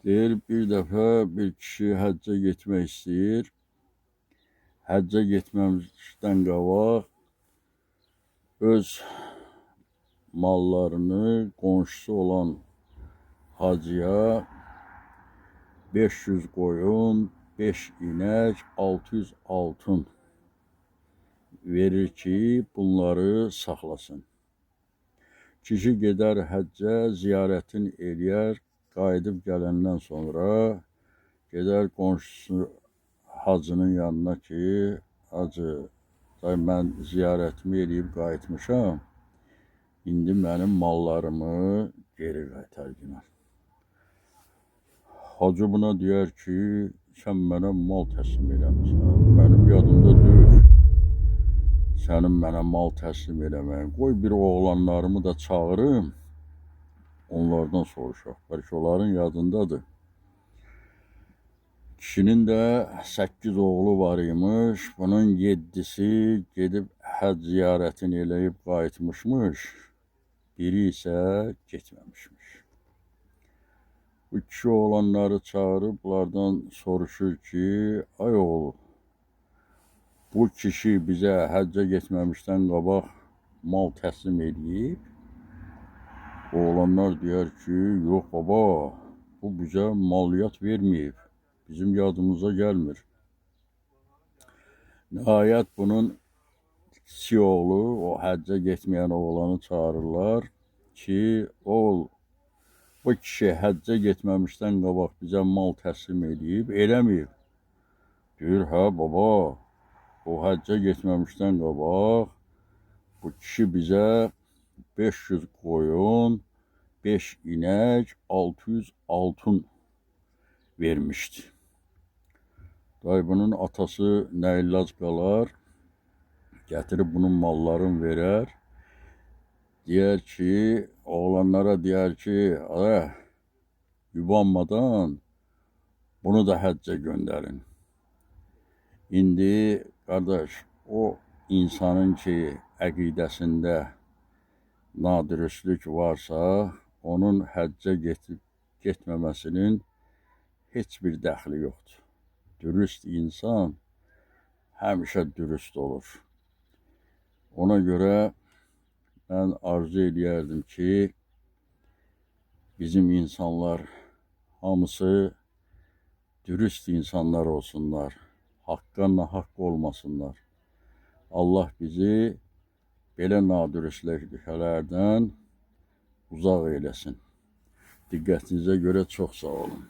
Deyir, bir dəfə bir kişi həccə getmək istəyir. Həccə getməmişdən qabaq öz mallarını qonşusu olan hacıya 500 qoyun, 5 inək, 600 altın verir ki, bunları saxlasın. Kişi gedər həccə, ziyarətini eləyər, qayıdıb gələndən sonra gedər qonşusu hacının yanına ki, hacı, mən ziyarətimi eləyib qayıtmışam, indi mənim mallarımı geri qaytar günər. Hacı buna deyər ki, sən mənə mal təslim eləmişsən, mənim yadımda deyil sənin mənə mal təslim eləməyin. Qoy bir oğlanlarımı da çağırım, onlardan soruşaq, bəlkə onların yadındadır. Kişinin də 8 oğlu var imiş, bunun 7'si gedib həcc ziyarətini eləyib qayıtmışmış, biri isə getməmişmiş. Bu kişi oğlanları çağırıb, bunlardan soruşur ki, ay oğul, bu kişi bizə həccə getməmişdən qabaq mal təslim edib. Oğlanlar deyər ki, yox baba, bu bizə maliyyat verməyib, bizim yadımıza gəlmir. Nəhayət bunun kiçik oğlu, o həccə getməyən oğlanı çağırırlar ki, oğul, bu kişi həccə getməmişdən qabaq bizə mal təslim edib, eləməyib. Deyir, hə baba, o həccə getməmişdən qabaq bu kişi bizə 500 qoyun, 5 inək, 600 altın vermişdi. Bunun atası nə ilac qalar, gətirib bunun mallarını verər. Deyər ki, oğlanlara deyər ki, yubanmadan bunu da həccə göndərin. İndi qardaş, o insanın ki, əqidəsində nadürüstlük varsa, onun həccə getməməsinin heç bir dəxli yoxdur. Dürüst insan həmişə dürüst olur. Ona görə mən arzu edərdim ki, bizim insanlar hamısı dürüst insanlar olsunlar, haqqa nahaq olmasınlar. Allah bizi belə nadürüstlüklərdən uzaq eyləsin. Diqqətinizə görə çox sağ olun.